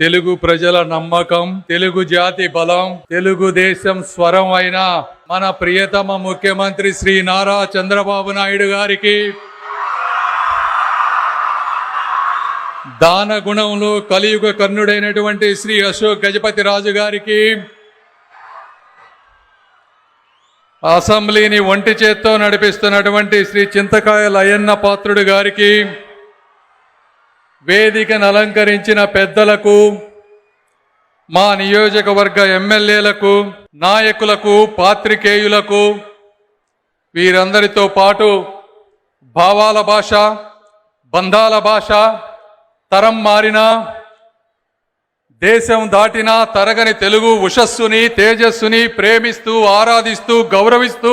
తెలుగు ప్రజల నమ్మకం, తెలుగు జాతి బలం, తెలుగుదేశం స్వరం అయిన మన ప్రియతమ ముఖ్యమంత్రి శ్రీ నారా చంద్రబాబు నాయుడు గారికి, దాన గుణంలో కలియుగ కర్ణుడైనటువంటి శ్రీ అశోక్ గజపతి రాజు గారికి, అసెంబ్లీని ఒంటి చేత్తో నడిపిస్తున్నటువంటి శ్రీ చింతకాయల అయ్యన్న పాత్రుడు గారికి, వేదికను అలంకరించిన పెద్దలకు, మా నియోజకవర్గ ఎమ్మెల్యేలకు, నాయకులకు, పాత్రికేయులకు, వీరందరితో పాటు భావాల భాష, బంధాల భాష, తరం మారినా దేశం దాటినా తరగని తెలుగు ఉషస్సుని, తేజస్సుని ప్రేమిస్తూ, ఆరాధిస్తూ, గౌరవిస్తూ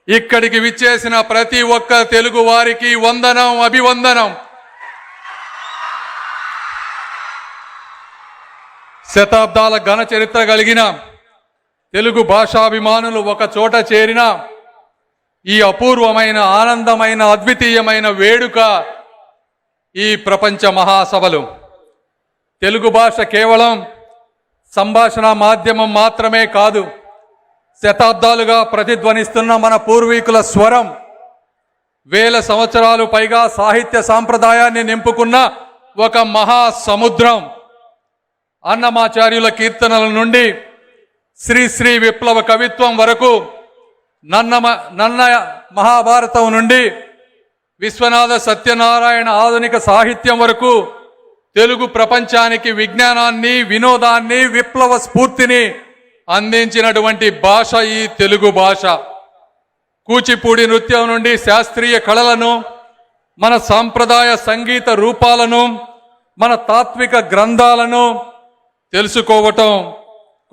ఇక్కడికి విచ్చేసిన ప్రతి ఒక్క తెలుగు వారికి వందనం, అభివందనం. శతాబ్దాల ఘన చరిత్ర కలిగిన తెలుగు భాషాభిమానులు ఒక చోట చేరిన ఈ అపూర్వమైన, ఆనందమైన, అద్వితీయమైన వేడుక ఈ ప్రపంచ మహాసభలు. తెలుగు భాష కేవలం సంభాషణ మాధ్యమం మాత్రమే కాదు, శతాబ్దాలుగా ప్రతిధ్వనిస్తున్న మన పూర్వీకుల స్వరం. వేల సంవత్సరాలు పైగా సాహిత్య సాంప్రదాయాన్ని నింపుకున్న ఒక మహాసముద్రం. అన్నమాచార్యుల కీర్తనల నుండి శ్రీ విప్లవ కవిత్వం వరకు, నన్న మహాభారతం నుండి విశ్వనాథ సత్యనారాయణ ఆధునిక సాహిత్యం వరకు తెలుగు ప్రపంచానికి విజ్ఞానాన్ని, వినోదాన్ని, విప్లవ స్ఫూర్తిని అందించినటువంటి భాష ఈ తెలుగు భాష. కూచిపూడి నృత్యం నుండి శాస్త్రీయ కళలను, మన సాంప్రదాయ సంగీత రూపాలను, మన తాత్విక గ్రంథాలను తెలుసుకోవటం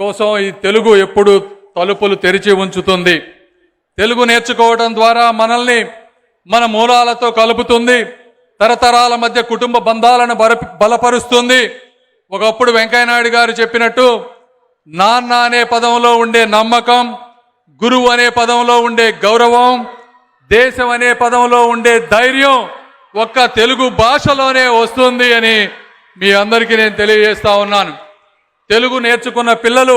కోసం ఈ తెలుగు ఎప్పుడు తలుపులు తెరిచి ఉంచుతుంది. తెలుగు నేర్చుకోవడం ద్వారా మనల్ని మన మూలాలతో కలుపుతుంది, తరతరాల మధ్య కుటుంబ బంధాలను బలపరుస్తుంది. ఒకప్పుడు వెంకయ్యనాయుడు గారు చెప్పినట్టు, నాన్న అనే పదంలో ఉండే నమ్మకం, గురువు అనే పదంలో ఉండే గౌరవం, దేశం అనే పదంలో ఉండే ధైర్యం ఒక్క తెలుగు భాషలోనే వస్తుంది అని మీ అందరికీ నేను తెలియజేస్తా ఉన్నాను. తెలుగు నేర్చుకున్న పిల్లలు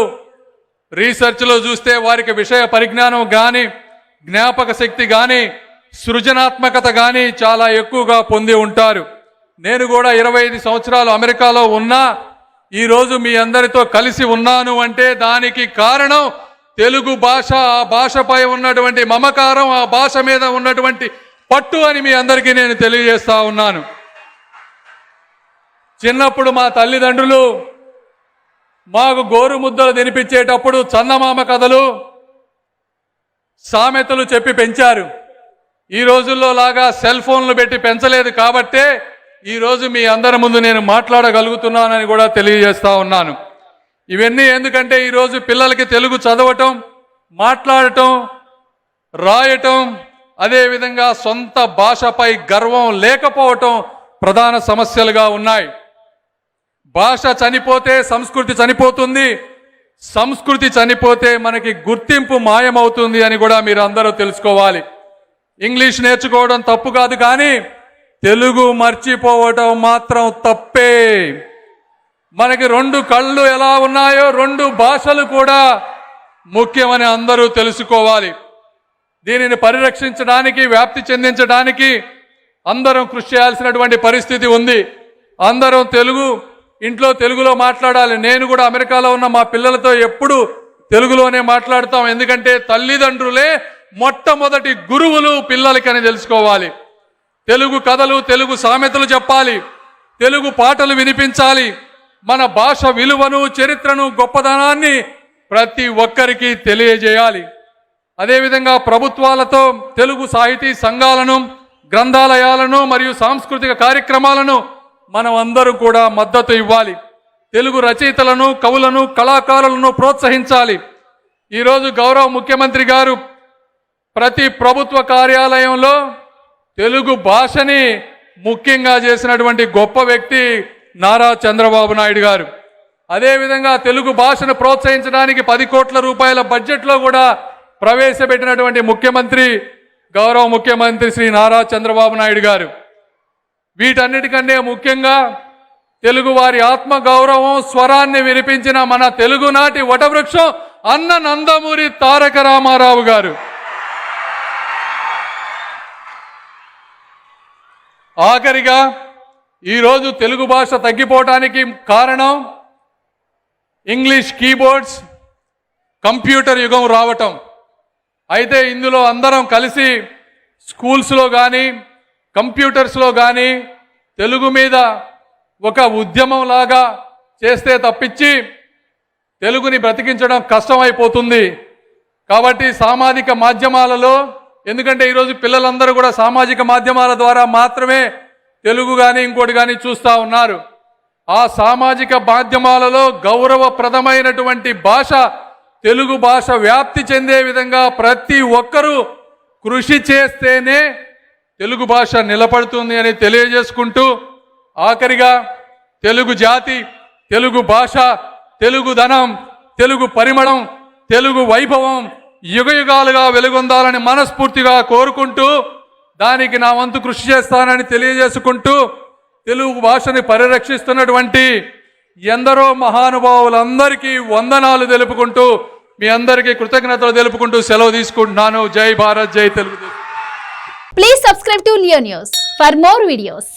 రీసెర్చ్లో చూస్తే వారికి విషయ పరిజ్ఞానం కానీ, జ్ఞాపక శక్తి కానీ, సృజనాత్మకత కానీ చాలా ఎక్కువగా పొంది ఉంటారు. నేను కూడా 25 సంవత్సరాలు అమెరికాలో ఉన్నా ఈరోజు మీ అందరితో కలిసి ఉన్నాను అంటే దానికి కారణం తెలుగు భాష, ఆ భాషపై ఉన్నటువంటి మమకారం, ఆ భాష మీద ఉన్నటువంటి పట్టు అని మీ అందరికీ నేను తెలియజేస్తా ఉన్నాను. చిన్నప్పుడు మా తల్లిదండ్రులు మాకు గోరు ముద్దలు తినిపించేటప్పుడు చందమామ కథలు, సామెతలు చెప్పి పెంచారు. ఈ రోజుల్లో లాగా సెల్ ఫోన్లు పెట్టి పెంచలేదు కాబట్టే ఈరోజు మీ అందరి ముందు నేను మాట్లాడగలుగుతున్నానని కూడా తెలియజేస్తా ఉన్నాను. ఇవన్నీ ఎందుకంటే ఈరోజు పిల్లలకి తెలుగు చదవటం, మాట్లాడటం, రాయటం, అదేవిధంగా సొంత భాషపై గర్వం లేకపోవటం ప్రధాన సమస్యలుగా ఉన్నాయి. భాష చనిపోతే సంస్కృతి చనిపోతుంది, సంస్కృతి చనిపోతే మనకి గుర్తింపు మాయమవుతుంది అని కూడా మీరు అందరూ తెలుసుకోవాలి. ఇంగ్లీష్ నేర్చుకోవడం తప్పు కాదు, కానీ తెలుగు మర్చిపోవటం మాత్రం తప్పే. మనకి 2 కళ్ళు ఎలా ఉన్నాయో 2 భాషలు కూడా ముఖ్యమని అందరూ తెలుసుకోవాలి. దీనిని పరిరక్షించడానికి, వ్యాప్తి చెందించడానికి అందరం కృషి చేయాల్సినటువంటి పరిస్థితి ఉంది. అందరం ఇంట్లో తెలుగులో మాట్లాడాలి. నేను కూడా అమెరికాలో ఉన్న మా పిల్లలతో ఎప్పుడు తెలుగులోనే మాట్లాడతాం. ఎందుకంటే తల్లిదండ్రులే మొట్టమొదటి గురువులు పిల్లలకని తెలుసుకోవాలి. తెలుగు కథలు, తెలుగు సామెతలు చెప్పాలి, తెలుగు పాటలు వినిపించాలి. మన భాష విలువను, చరిత్రను, గొప్పదనాన్ని ప్రతి ఒక్కరికి తెలియజేయాలి. అదేవిధంగా ప్రభుత్వాలతో తెలుగు సాహితీ సంఘాలను, గ్రంథాలయాలను మరియు సాంస్కృతిక కార్యక్రమాలను మనం అందరూ కూడా మద్దతు ఇవ్వాలి. తెలుగు రచయితలను, కవులను, కళాకారులను ప్రోత్సహించాలి. ఈరోజు గౌరవ ముఖ్యమంత్రి గారు ప్రతి ప్రభుత్వ కార్యాలయంలో తెలుగు భాషని ముఖ్యంగా చేసినటువంటి గొప్ప వ్యక్తి నారా చంద్రబాబు నాయుడు గారు. అదేవిధంగా తెలుగు భాషను ప్రోత్సహించడానికి 10 కోట్ల రూపాయల బడ్జెట్లో కూడా ప్రవేశపెట్టినటువంటి గౌరవ ముఖ్యమంత్రి శ్రీ నారా చంద్రబాబు నాయుడు గారు. వీటన్నిటికంటే ముఖ్యంగా తెలుగు వారి ఆత్మ గౌరవం స్వరాన్ని వినిపించిన మన తెలుగునాటి వటవృక్షం అన్న నందమూరి తారక రామారావు గారు. ఆఖరిగా ఈరోజు తెలుగు భాష తగ్గిపోవటానికి కారణం ఇంగ్లీష్ కీబోర్డ్స్, కంప్యూటర్ యుగం రావటం. అయితే ఇందులో అందరం కలిసి స్కూల్స్లో కానీ కంప్యూటర్స్లో కానీ తెలుగు మీద ఒక ఉద్యమంలాగా చేస్తే తప్పించి తెలుగుని బ్రతికించడం కష్టమైపోతుంది. కాబట్టి సామాజిక మాధ్యమాలలో, ఎందుకంటే ఈరోజు పిల్లలందరూ కూడా సామాజిక మాధ్యమాల ద్వారా మాత్రమే తెలుగు కానీ ఇంకోటి కానీ చూస్తూ ఉన్నారు. ఆ సామాజిక మాధ్యమాలలో గౌరవప్రదమైనటువంటి భాష తెలుగు భాష వ్యాప్తి చెందే విధంగా ప్రతి ఒక్కరూ కృషి చేస్తేనే తెలుగు భాష నిలబడుతుంది అని తెలియజేసుకుంటూ, ఆఖరిగా తెలుగు జాతి, తెలుగు భాష, తెలుగుదనం, తెలుగు పరిమళం, తెలుగు వైభవం యుగయుగాలుగా వెలుగొందాలని మనస్ఫూర్తిగా కోరుకుంటూ, దానికి నా వంతు కృషి చేస్తానని తెలియజేసుకుంటూ, తెలుగు భాషని పరిరక్షిస్తున్నటువంటి ఎందరో మహానుభావులందరికీ వందనాలు తెలుపుకుంటూ, మీ అందరికీ కృతజ్ఞతలు తెలుపుకుంటూ సెలవు తీసుకుంటున్నాను. జై భారత్, జై Telugu Desam. Please subscribe to Leo News for more videos.